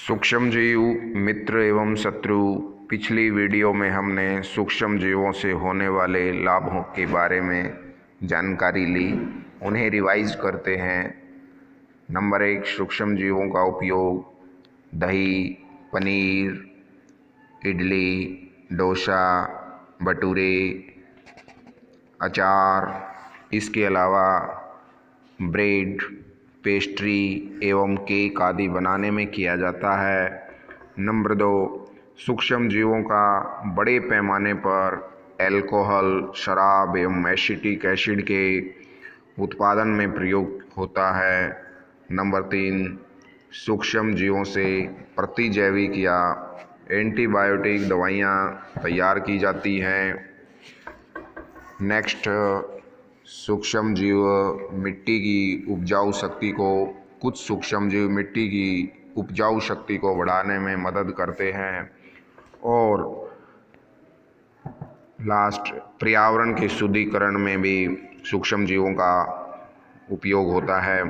सूक्ष्म जीव मित्र एवं शत्रु। पिछली वीडियो में हमने सूक्ष्म जीवों से होने वाले लाभों के बारे में जानकारी ली। उन्हें रिवाइज करते हैं। नंबर 1, सूक्ष्म जीवों का उपयोग दही, पनीर, इडली, डोसा, भटूरे, अचार, इसके अलावा ब्रेड, पेस्ट्री एवं केक आदि बनाने में किया जाता है। नंबर 2, सूक्ष्म जीवों का बड़े पैमाने पर अल्कोहल, शराब एवं एसिटिक एसिड के उत्पादन में प्रयोग होता है। नंबर 3, सूक्ष्म जीवों से प्रतिजैविक या एंटीबायोटिक दवाइयाँ तैयार की जाती हैं। नेक्स्ट, सूक्ष्म जीव मिट्टी की उपजाऊ शक्ति को कुछ सूक्ष्म जीव मिट्टी की उपजाऊ शक्ति को बढ़ाने में मदद करते हैं। और लास्ट, पर्यावरण के शुद्धिकरण में भी सूक्ष्म जीवों का उपयोग होता है।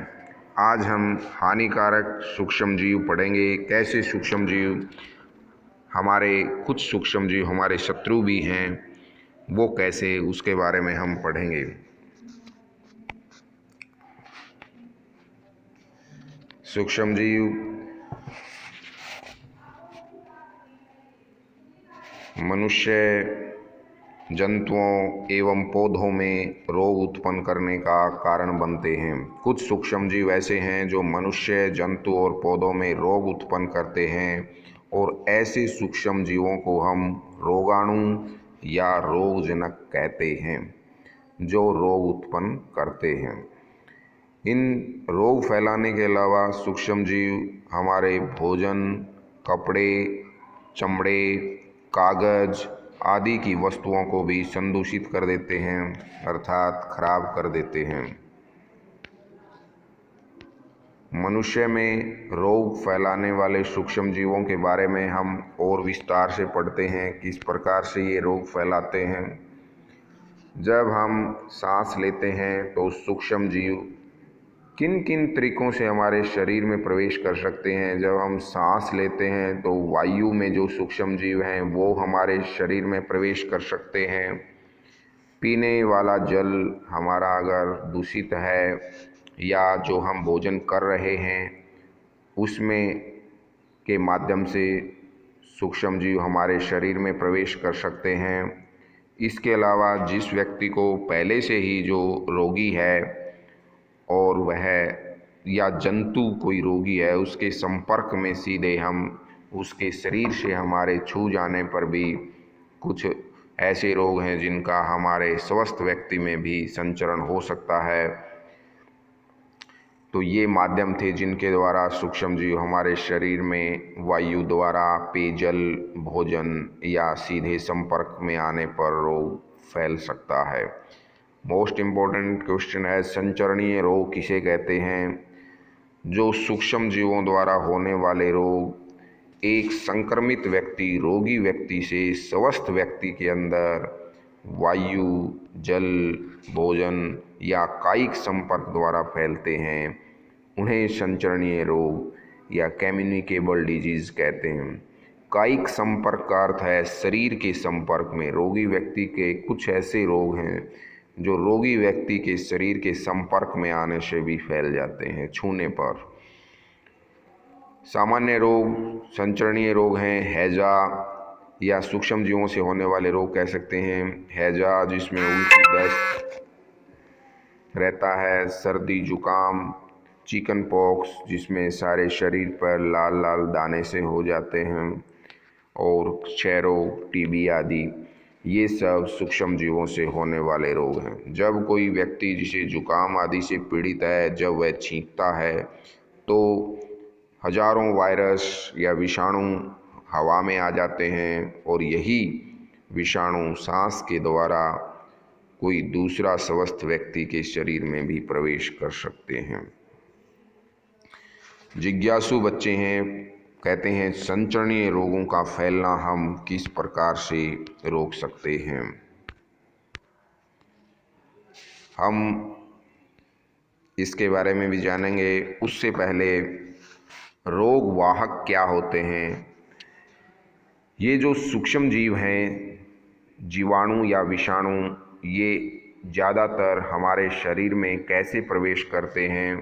आज हम हानिकारक सूक्ष्म जीव पढ़ेंगे। कैसे सूक्ष्म जीव कुछ सूक्ष्म जीव हमारे शत्रु भी हैं, वो कैसे, उसके बारे में हम पढ़ेंगे। सूक्ष्म जीव मनुष्य, जंतुओं एवं पौधों में रोग उत्पन्न करने का कारण बनते हैं। कुछ सूक्ष्म जीव ऐसे हैं जो मनुष्य, जंतु और पौधों में रोग उत्पन्न करते हैं, और ऐसे सूक्ष्म जीवों को हम रोगाणु या रोगजनक कहते हैं, जो रोग उत्पन्न करते हैं। इन रोग फैलाने के अलावा सूक्ष्म जीव हमारे भोजन, कपड़े, चमड़े, कागज आदि की वस्तुओं को भी संदूषित कर देते हैं, अर्थात खराब कर देते हैं। मनुष्य में रोग फैलाने वाले सूक्ष्म जीवों के बारे में हम और विस्तार से पढ़ते हैं, किस प्रकार से ये रोग फैलाते हैं। जब हम सांस लेते हैं तो सूक्ष्म जीव किन किन तरीकों से हमारे शरीर में प्रवेश कर सकते हैं। जब हम सांस लेते हैं तो वायु में जो सूक्ष्म जीव हैं वो हमारे शरीर में प्रवेश कर सकते हैं। पीने वाला जल हमारा अगर दूषित है या जो हम भोजन कर रहे हैं उसमें के माध्यम से सूक्ष्म जीव हमारे शरीर में प्रवेश कर सकते हैं। इसके अलावा जिस व्यक्ति को पहले से ही जो रोगी है और वह या जंतु कोई रोगी है, उसके संपर्क में सीधे हम उसके शरीर से हमारे छू जाने पर भी कुछ ऐसे रोग हैं जिनका हमारे स्वस्थ व्यक्ति में भी संचरण हो सकता है। तो ये माध्यम थे जिनके द्वारा सूक्ष्म जीव हमारे शरीर में वायु द्वारा, पेयजल, भोजन या सीधे संपर्क में आने पर रोग फैल सकता है। मोस्ट इम्पोर्टेंट क्वेश्चन है, संचरणीय रोग किसे कहते हैं? जो सूक्ष्म जीवों द्वारा होने वाले रोग एक संक्रमित व्यक्ति, रोगी व्यक्ति से स्वस्थ व्यक्ति के अंदर वायु, जल, भोजन या कायिक संपर्क द्वारा फैलते हैं, उन्हें संचरणीय रोग या कम्युनिकेबल डिजीज कहते हैं। कायिक संपर्क का अर्थ है शरीर के संपर्क में। रोगी व्यक्ति के कुछ ऐसे रोग हैं जो रोगी व्यक्ति के शरीर के संपर्क में आने से भी फैल जाते हैं, छूने पर। सामान्य रोग संचरणीय रोग हैं। हैजा या सूक्ष्म जीवों से होने वाले रोग कह सकते हैं। हैजा जिसमें उल्टी, दस्त रहता है, सर्दी, जुकाम, चिकन पॉक्स जिसमें सारे शरीर पर लाल लाल दाने से हो जाते हैं, और क्षय रोग, टीबी आदि, ये सब सूक्ष्म जीवों से होने वाले रोग हैं। जब कोई व्यक्ति जिसे जुकाम आदि से पीड़ित है, जब वह छींकता है तो हजारों वायरस या विषाणु हवा में आ जाते हैं, और यही विषाणु सांस के द्वारा कोई दूसरा स्वस्थ व्यक्ति के शरीर में भी प्रवेश कर सकते हैं। जिज्ञासु बच्चे हैं, कहते हैं संचरणीय रोगों का फैलना हम किस प्रकार से रोक सकते हैं। हम इसके बारे में भी जानेंगे। उससे पहले रोग वाहक क्या होते हैं? ये जो सूक्ष्म जीव हैं, जीवाणु या विषाणु, ये ज़्यादातर हमारे शरीर में कैसे प्रवेश करते हैं?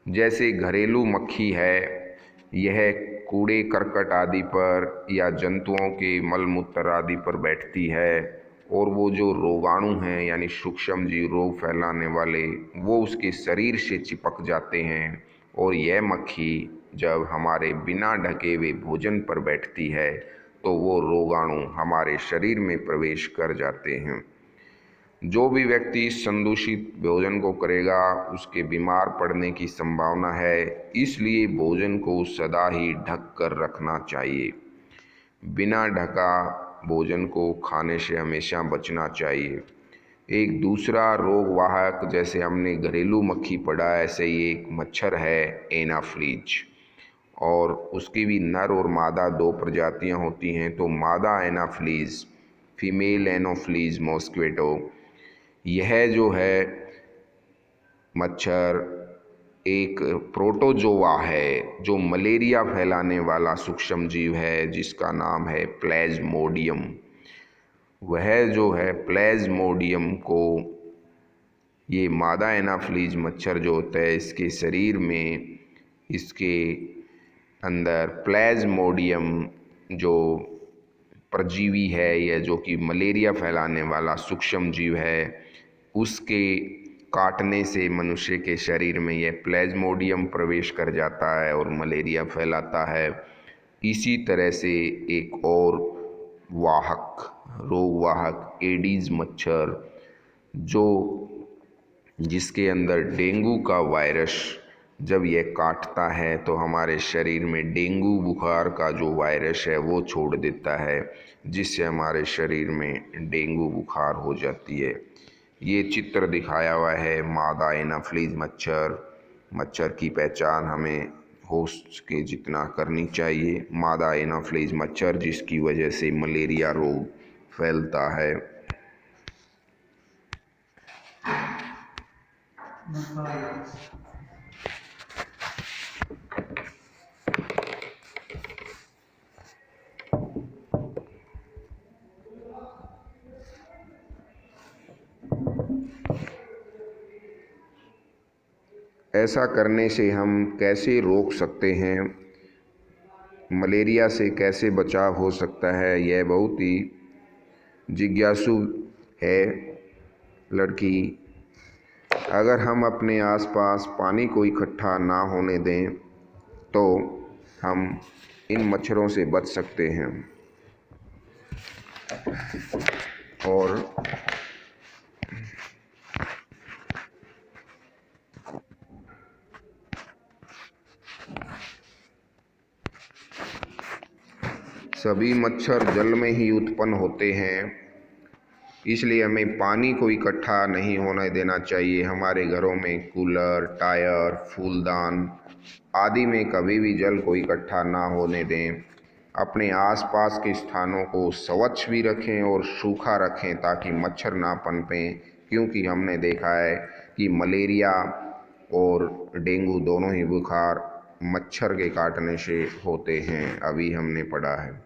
जैसे घरेलू मक्खी है, यह कूड़े करकट आदि पर या जंतुओं के मल मूत्र आदि पर बैठती है और वो जो रोगाणु हैं यानी सूक्ष्म जीव रोग फैलाने वाले, वो उसके शरीर से चिपक जाते हैं और यह मक्खी जब हमारे बिना ढके हुए भोजन पर बैठती है तो वो रोगाणु हमारे शरीर में प्रवेश कर जाते हैं। जो भी व्यक्ति संदूषित भोजन को करेगा उसके बीमार पड़ने की संभावना है, इसलिए भोजन को सदा ही ढक कर रखना चाहिए। बिना ढका भोजन को खाने से हमेशा बचना चाहिए। एक दूसरा रोग वाहक, जैसे हमने घरेलू मक्खी पढ़ा, ऐसे ही एक मच्छर है एनाफ्लीज, और उसकी भी नर और मादा दो प्रजातियां होती हैं। तो मादा एनाफ्लीज, फीमेल एनोफ्लीज मॉस्क्वेटो, यह जो है मच्छर एक प्रोटोजोआ है जो मलेरिया फैलाने वाला सूक्ष्म जीव है जिसका नाम है प्लेज्मोडियम। वह जो है प्लेज्मोडियम को, ये मादा एनाफ्लीज मच्छर जो होता है, इसके शरीर में इसके अंदर प्लेज्मोडियम जो परजीवी है या जो कि मलेरिया फैलाने वाला सूक्ष्म जीव है, उसके काटने से मनुष्य के शरीर में यह प्लेज्मोडियम प्रवेश कर जाता है और मलेरिया फैलाता है। इसी तरह से एक और वाहक, रोग वाहक एडीज मच्छर, जो जिसके अंदर डेंगू का वायरस जब यह काटता है तो हमारे शरीर में डेंगू बुखार का जो वायरस है वो छोड़ देता है, जिससे हमारे शरीर में डेंगू बुखार हो जाती है। ये चित्र दिखाया हुआ है मादा एनाफ्लीज मच्छर। मच्छर की पहचान हमें हो सके जितना करनी चाहिए। मादा एनाफ्लीज मच्छर जिसकी वजह से मलेरिया रोग फैलता है। ऐसा करने से हम कैसे रोक सकते हैं, मलेरिया से कैसे बचाव हो सकता है, यह बहुत ही जिज्ञासु है लड़की। अगर हम अपने आसपास पानी को इकट्ठा ना होने दें तो हम इन मच्छरों से बच सकते हैं। और सभी मच्छर जल में ही उत्पन्न होते हैं, इसलिए हमें पानी को इकट्ठा नहीं होने देना चाहिए। हमारे घरों में कूलर, टायर, फूलदान आदि में कभी भी जल को इकट्ठा ना होने दें। अपने आसपास के स्थानों को स्वच्छ भी रखें और सूखा रखें ताकि मच्छर ना पनपें, क्योंकि हमने देखा है कि मलेरिया और डेंगू दोनों ही बुखार मच्छर के काटने से होते हैं, अभी हमने पढ़ा है।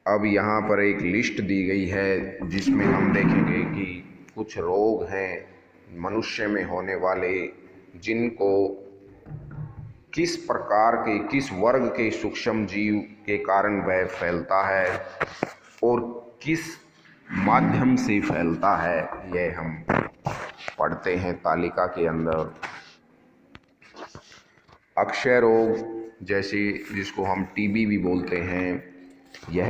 अब यहाँ पर एक लिस्ट दी गई है जिसमें हम देखेंगे कि कुछ रोग हैं मनुष्य में होने वाले, जिनको किस प्रकार के, किस वर्ग के सूक्ष्म जीव के कारण वह फैलता है और किस माध्यम से फैलता है, यह हम पढ़ते हैं तालिका के अंदर। अक्षय रोग, जैसे जिसको हम टीबी भी बोलते हैं, यह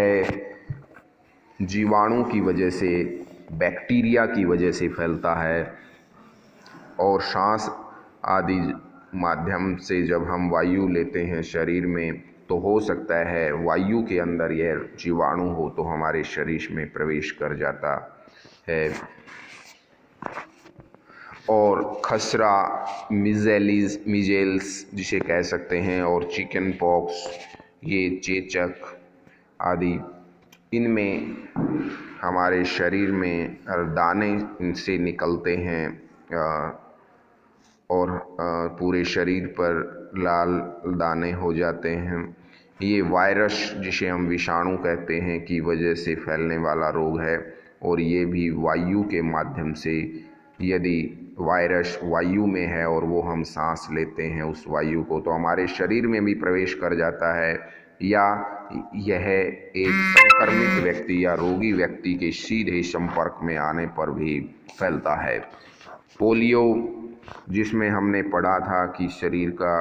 जीवाणु की वजह से, बैक्टीरिया की वजह से फैलता है और सांस आदि माध्यम से जब हम वायु लेते हैं शरीर में तो हो सकता है वायु के अंदर यह जीवाणु हो तो हमारे शरीर में प्रवेश कर जाता है। और खसरा, मिजेल्स जिसे कह सकते हैं, और चिकन पॉक्स, ये चेचक आदि, इनमें हमारे शरीर में दाने से निकलते हैं और पूरे शरीर पर लाल दाने हो जाते हैं। ये वायरस, जिसे हम विषाणु कहते हैं, की वजह से फैलने वाला रोग है। और ये भी वायु के माध्यम से, यदि वायरस वायु में है और वो हम सांस लेते हैं उस वायु को, तो हमारे शरीर में भी प्रवेश कर जाता है, या यह एक संक्रमित व्यक्ति या रोगी व्यक्ति के सीधे संपर्क में आने पर भी फैलता है। पोलियो, जिसमें हमने पढ़ा था कि शरीर का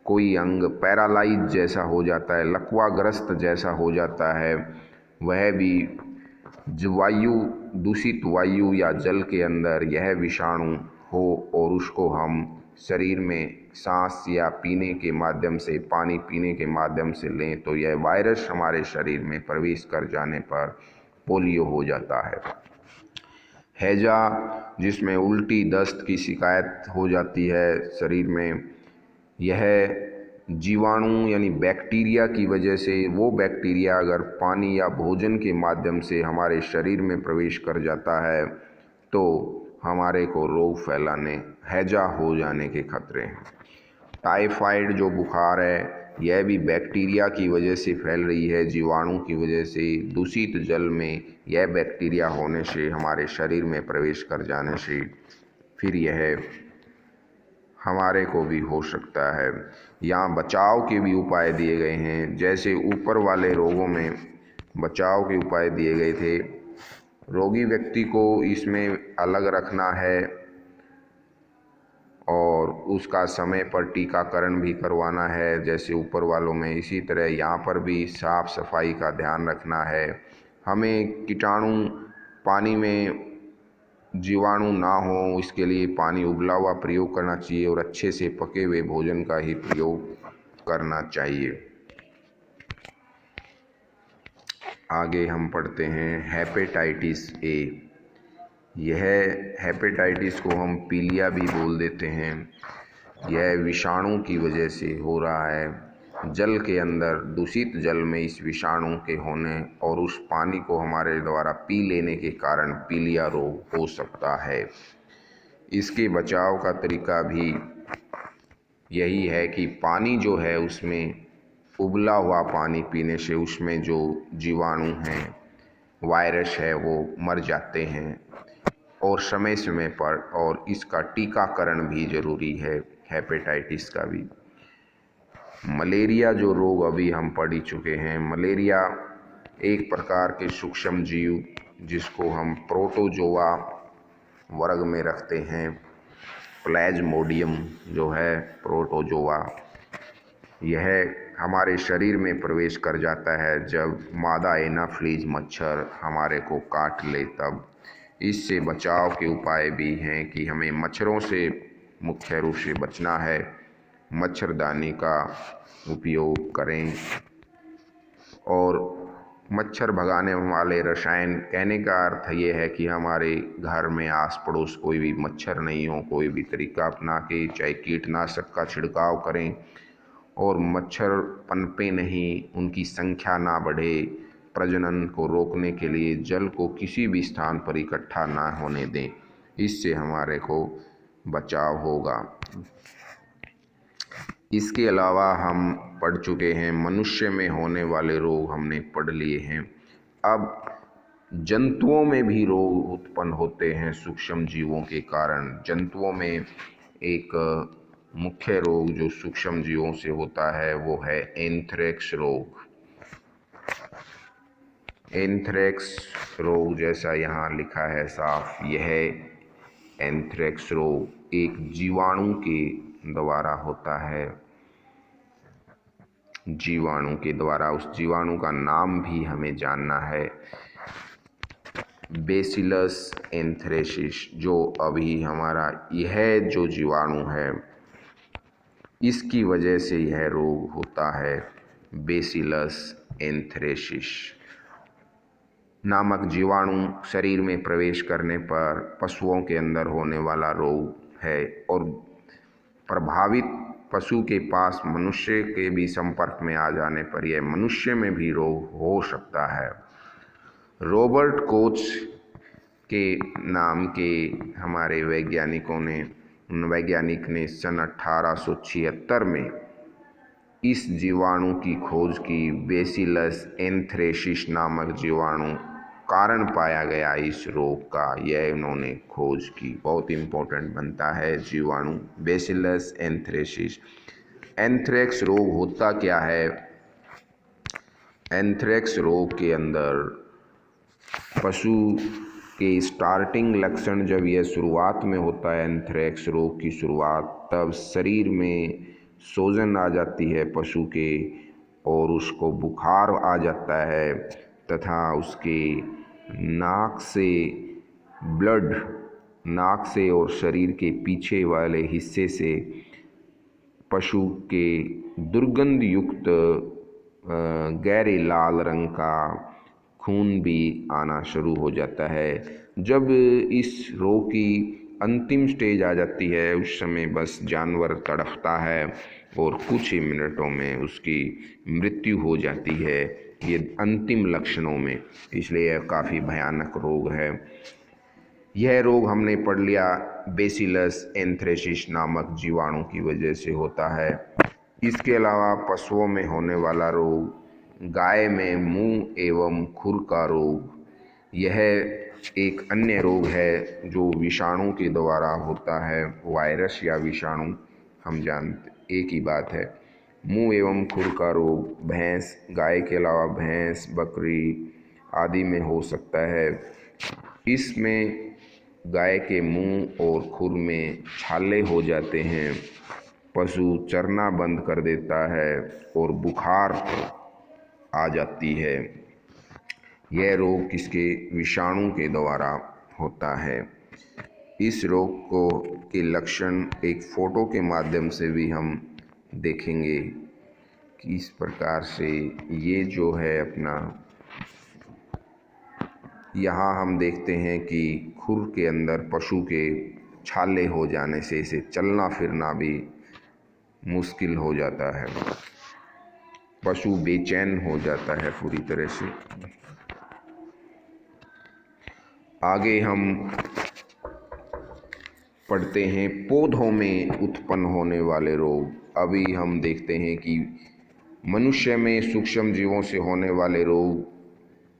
कोई अंग पैरालाइज जैसा हो जाता है, लकवाग्रस्त जैसा हो जाता है, वह भी वायु, दूषित वायु या जल के अंदर यह विषाणु हो और उसको हम शरीर में सांस या पीने के माध्यम से, पानी पीने के माध्यम से लें, तो यह वायरस हमारे शरीर में प्रवेश कर जाने पर पोलियो हो जाता है। हैजा, जिसमें उल्टी दस्त की शिकायत हो जाती है शरीर में, यह जीवाणु यानी बैक्टीरिया की वजह से, वो बैक्टीरिया अगर पानी या भोजन के माध्यम से हमारे शरीर में प्रवेश कर जाता है तो हमारे को रोग फैलाने, हैजा हो जाने के खतरे हैं। टाइफाइड जो बुखार है, यह भी बैक्टीरिया की वजह से फैल रही है, जीवाणु की वजह से। दूषित जल में यह बैक्टीरिया होने से, हमारे शरीर में प्रवेश कर जाने से फिर यह हमारे को भी हो सकता है। यहाँ बचाव के भी उपाय दिए गए हैं। जैसे ऊपर वाले रोगों में बचाव के उपाय दिए गए थे, रोगी व्यक्ति को इसमें अलग रखना है और उसका समय पर टीकाकरण भी करवाना है, जैसे ऊपर वालों में। इसी तरह यहाँ पर भी साफ सफाई का ध्यान रखना है। हमें कीटाणु, पानी में जीवाणु ना हो, इसके लिए पानी उबला हुआ प्रयोग करना चाहिए और अच्छे से पके हुए भोजन का ही प्रयोग करना चाहिए। आगे हम पढ़ते हैं हेपेटाइटिस ए। यह हेपेटाइटिस को हम पीलिया भी बोल देते हैं। यह विषाणु की वजह से हो रहा है। जल के अंदर, दूषित जल में इस विषाणु के होने और उस पानी को हमारे द्वारा पी लेने के कारण पीलिया रोग हो सकता है। इसके बचाव का तरीका भी यही है कि पानी जो है उसमें उबला हुआ पानी पीने से उसमें जो जीवाणु हैं, वायरस है, वो मर जाते हैं और समय समय पर, और इसका टीकाकरण भी ज़रूरी है, हेपेटाइटिस का भी। मलेरिया जो रोग अभी हम पढ़ ही चुके हैं, मलेरिया एक प्रकार के सूक्ष्म जीव जिसको हम प्रोटोजोआ वर्ग में रखते हैं। प्लाज्मोडियम जो है प्रोटोजोआ, यह हमारे शरीर में प्रवेश कर जाता है जब मादा एनाफ्लीज मच्छर हमारे को काट ले तब। इससे बचाव के उपाय भी हैं कि हमें मच्छरों से मुख्य रूप से बचना है, मच्छरदानी का उपयोग करें और मच्छर भगाने वाले रसायन, कहने का अर्थ ये है कि हमारे घर में आस पड़ोस कोई भी मच्छर नहीं हो, कोई भी तरीका अपना के चाहे कीटनाशक का छिड़काव करें और मच्छर पनपे नहीं, उनकी संख्या ना बढ़े। प्रजनन को रोकने के लिए जल को किसी भी स्थान पर इकट्ठा ना होने दें, इससे हमारे को बचाव होगा। इसके अलावा हम पढ़ चुके हैं मनुष्य में होने वाले रोग, हमने पढ़ लिए हैं। अब जंतुओं में भी रोग उत्पन्न होते हैं सूक्ष्म जीवों के कारण। जंतुओं में एक मुख्य रोग जो सूक्ष्म जीवों से होता है वो है एंथ्रेक्स रोग। एंथ्रेक्स रोग जैसा यहाँ लिखा है साफ, यह एंथ्रेक्स रोग एक जीवाणु के द्वारा होता है। जीवाणु के द्वारा, उस जीवाणु का नाम भी हमें जानना है, बेसिलस एंथ्रेसिस। जो अभी हमारा यह जो जीवाणु है, इसकी वजह से यह रोग होता है, बेसिलस एंथ्रेसिस नामक जीवाणु शरीर में प्रवेश करने पर पशुओं के अंदर होने वाला रोग है और प्रभावित पशु के पास मनुष्य के भी संपर्क में आ जाने पर यह मनुष्य में भी रोग हो सकता है। रॉबर्ट कोच के नाम के हमारे वैज्ञानिक ने सन 1876 में इस जीवाणु की खोज की। बेसिलस एंथ्रेसिस नामक जीवाणु कारण पाया गया इस रोग का, यह उन्होंने खोज की। बहुत इम्पोर्टेंट बनता है जीवाणु बेसिलस एंथ्रेसिस। एंथ्रेक्स रोग होता क्या है? एंथ्रेक्स रोग के अंदर पशु के स्टार्टिंग लक्षण, जब यह शुरुआत में होता है एंथ्रेक्स रोग की शुरुआत, तब शरीर में सूजन आ जाती है पशु के और उसको बुखार आ जाता है तथा उसके नाक से और शरीर के पीछे वाले हिस्से से पशु के दुर्गंध युक्त गहरे लाल रंग का खून भी आना शुरू हो जाता है। जब इस रोग की अंतिम स्टेज आ जाती है, उस समय बस जानवर तड़पता है और कुछ ही मिनटों में उसकी मृत्यु हो जाती है, ये अंतिम लक्षणों में। इसलिए यह काफ़ी भयानक रोग है। यह रोग हमने पढ़ लिया बेसिलस एंथ्रेसिस नामक जीवाणु की वजह से होता है। इसके अलावा पशुओं में होने वाला रोग, गाय में मुंह एवं खुर का रोग, यह एक अन्य रोग है जो विषाणु के द्वारा होता है। वायरस या विषाणु हम जानते एक ही बात है। मुंह एवं खुर का रोग भैंस, गाय के अलावा भैंस, बकरी आदि में हो सकता है। इसमें गाय के मुंह और खुर में छाले हो जाते हैं, पशु चरना बंद कर देता है और बुखार आ जाती है। यह रोग किसके? विषाणु के द्वारा होता है। इस रोग को के लक्षण एक फोटो के माध्यम से भी हम देखेंगे कि इस प्रकार से ये जो है अपना, यहाँ हम देखते हैं कि खुर के अंदर पशु के छाले हो जाने से इसे चलना फिरना भी मुश्किल हो जाता है, पशु बेचैन हो जाता है पूरी तरह से। आगे हम पढ़ते हैं पौधों में उत्पन्न होने वाले रोग। अभी हम देखते हैं कि मनुष्य में सूक्ष्म जीवों से होने वाले रोग,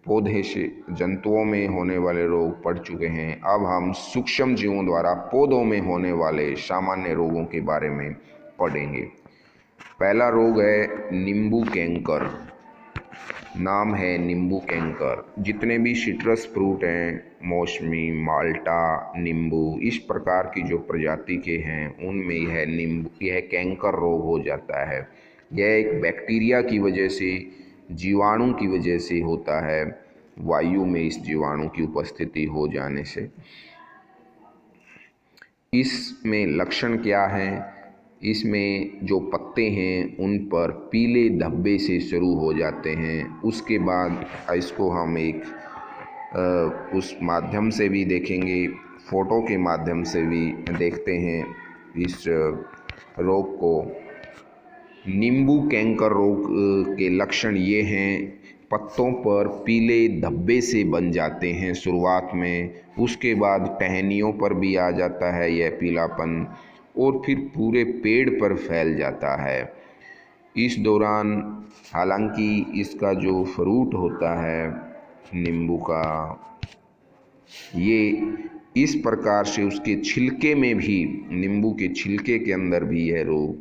पौधे से जंतुओं में होने वाले रोग पढ़ चुके हैं। अब हम सूक्ष्म जीवों द्वारा पौधों में होने वाले सामान्य रोगों के बारे में पढ़ेंगे। पहला रोग है नींबू कैंकर। नाम है नींबू कैंकर। जितने भी सिट्रस फ्रूट हैं, मौसमी, माल्टा, नींबू, इस प्रकार की जो प्रजाति के हैं उनमें यह कैंकर रोग हो जाता है। यह एक बैक्टीरिया की वजह से, जीवाणु की वजह से होता है, वायु में इस जीवाणु की उपस्थिति हो जाने से। इसमें लक्षण क्या हैं? इसमें जो पत्ते हैं उन पर पीले धब्बे से शुरू हो जाते हैं। उसके बाद इसको हम उस माध्यम से भी देखेंगे, फोटो के माध्यम से भी देखते हैं इस रोग को। नींबू कैंकर रोग के लक्षण ये हैं, पत्तों पर पीले धब्बे से बन जाते हैं शुरुआत में, उसके बाद टहनियों पर भी आ जाता है यह पीलापन और फिर पूरे पेड़ पर फैल जाता है। इस दौरान हालांकि इसका जो फ्रूट होता है नींबू का, ये इस प्रकार से उसके छिलके में भी, नींबू के छिलके के अंदर भी यह रोग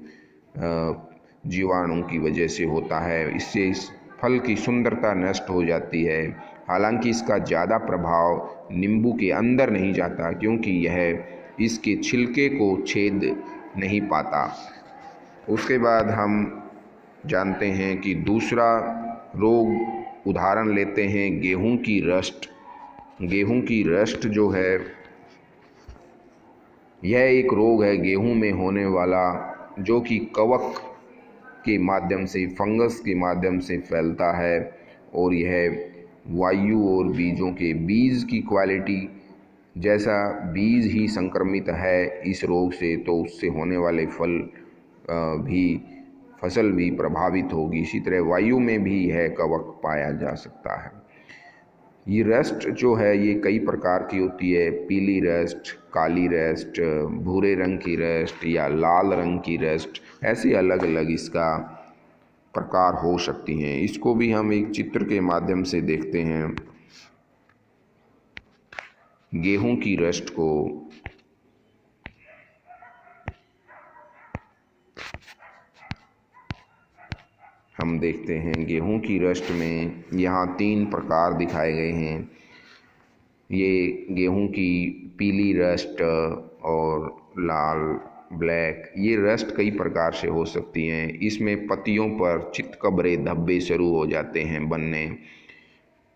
जीवाणु की वजह से होता है। इससे इस फल की सुंदरता नष्ट हो जाती है। हालांकि इसका ज़्यादा प्रभाव नींबू के अंदर नहीं जाता क्योंकि यह इसके छिलके को छेद नहीं पाता। उसके बाद हम जानते हैं कि दूसरा रोग उदाहरण लेते हैं गेहूं की रस्ट। गेहूं की रस्ट जो है, यह एक रोग है गेहूं में होने वाला, जो कि कवक के माध्यम से, फंगस के माध्यम से फैलता है और यह वायु और बीजों के बीज की क्वालिटी, जैसा बीज ही संक्रमित है इस रोग से तो उससे होने वाले फसल भी प्रभावित होगी। इसी तरह वायु में भी यह कवक पाया जा सकता है। ये रस्ट जो है ये कई प्रकार की होती है, पीली रस्ट, काली रस्ट, भूरे रंग की रस्ट या लाल रंग की रस्ट, ऐसे अलग अलग इसका प्रकार हो सकती हैं। इसको भी हम एक चित्र के माध्यम से देखते हैं। गेहूं की रस्ट को हम देखते हैं। गेहूं की रस्ट में यहाँ 3 प्रकार दिखाए गए हैं। ये गेहूं की पीली रस्ट और लाल ब्लैक, ये रस्ट कई प्रकार से हो सकती हैं। इसमें पत्तियों पर चितकबरे धब्बे शुरू हो जाते हैं बनने।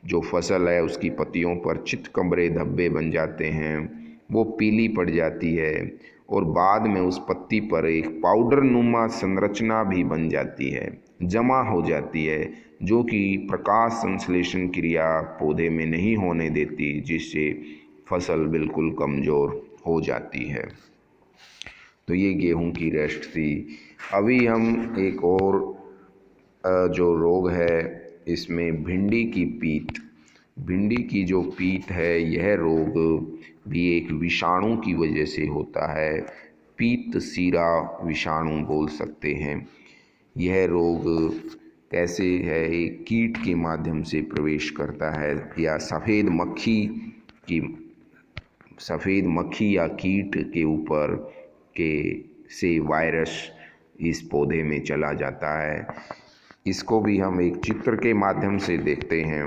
जो फसल है उसकी पत्तियों पर चितकबरे धब्बे बन जाते हैं, वो पीली पड़ जाती है और बाद में उस पत्ती पर एक पाउडर नुमा संरचना भी बन जाती है, जमा हो जाती है, जो कि प्रकाश संश्लेषण क्रिया पौधे में नहीं होने देती, जिससे फसल बिल्कुल कमज़ोर हो जाती है। तो ये गेहूं की रेस्ट थी। अभी हम एक और जो रोग है इसमें भिंडी की पीत, भिंडी की जो पीत है यह रोग भी एक विषाणु की वजह से होता है। पीत सीरा विषाणु बोल सकते हैं। यह रोग कैसे है, एक कीट के माध्यम से प्रवेश करता है या सफ़ेद मक्खी या कीट के ऊपर के से वायरस इस पौधे में चला जाता है। इसको भी हम एक चित्र के माध्यम से देखते हैं।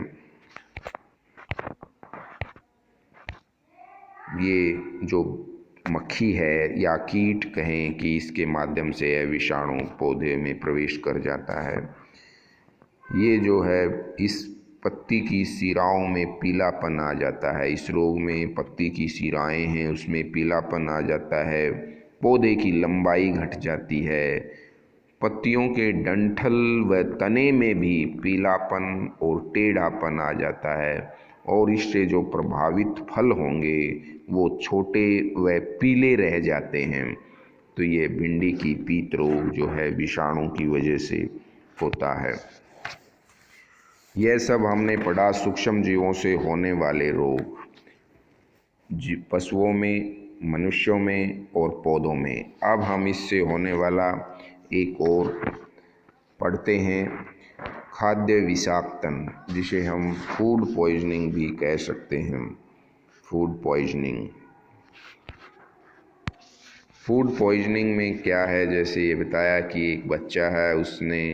ये जो मक्खी है या कीट कहें कि इसके माध्यम से यह विषाणु पौधे में प्रवेश कर जाता है। ये जो है इस पत्ती की सिराओं में पीलापन आ जाता है। इस रोग में पत्ती की सिराएं हैं उसमें पीलापन आ जाता है, पौधे की लंबाई घट जाती है, पत्तियों के डंठल व तने में भी पीलापन और टेढ़ापन आ जाता है और इससे जो प्रभावित फल होंगे वो छोटे व पीले रह जाते हैं। तो ये भिंडी की पीत रोग जो है विषाणु की वजह से होता है। यह सब हमने पढ़ा सूक्ष्म जीवों से होने वाले रोग, पशुओं में, मनुष्यों में और पौधों में। अब हम इससे होने वाला एक और पढ़ते हैं, खाद्य विषाक्तन, जिसे हम फूड पॉइजनिंग भी कह सकते हैं। फूड पॉइजनिंग, फूड पॉइजनिंग में क्या है, जैसे ये बताया कि एक बच्चा है, उसने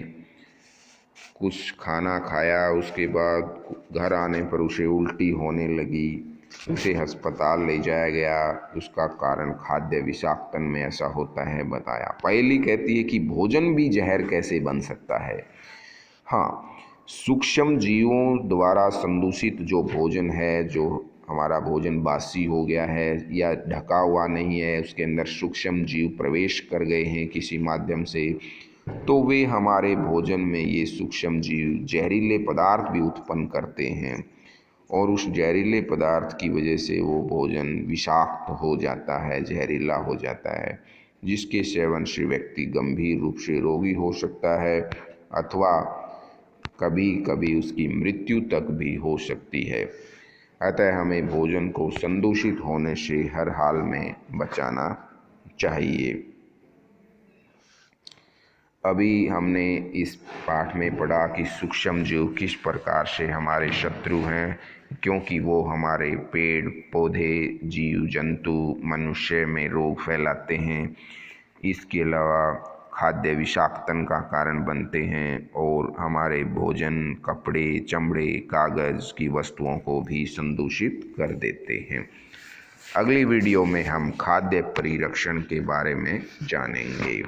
कुछ खाना खाया, उसके बाद घर आने पर उसे उल्टी होने लगी, उसे अस्पताल ले जाया गया। उसका कारण खाद्य विषाक्तन में ऐसा होता है बताया। पहली कहती है कि भोजन भी जहर कैसे बन सकता है। हाँ, सूक्ष्म जीवों द्वारा संदूषित जो भोजन है, जो हमारा भोजन बासी हो गया है या ढका हुआ नहीं है, उसके अंदर सूक्ष्म जीव प्रवेश कर गए हैं किसी माध्यम से, तो वे हमारे भोजन में ये सूक्ष्म जीव जहरीले पदार्थ भी उत्पन्न करते हैं और उस जहरीले पदार्थ की वजह से वो भोजन विषाक्त हो जाता है, जहरीला हो जाता है, जिसके सेवन से व्यक्ति गंभीर रूप से रोगी हो सकता है अथवा कभी कभी उसकी मृत्यु तक भी हो सकती है। अतः हमें भोजन को संदूषित होने से हर हाल में बचाना चाहिए। अभी हमने इस पाठ में पढ़ा कि सूक्ष्म जीव किस प्रकार से हमारे शत्रु हैं, क्योंकि वो हमारे पेड़ पौधे, जीव जंतु, मनुष्य में रोग फैलाते हैं। इसके अलावा खाद्य विषाक्तन का कारण बनते हैं और हमारे भोजन, कपड़े, चमड़े, कागज़ की वस्तुओं को भी संदूषित कर देते हैं। अगली वीडियो में हम खाद्य परिरक्षण के बारे में जानेंगे।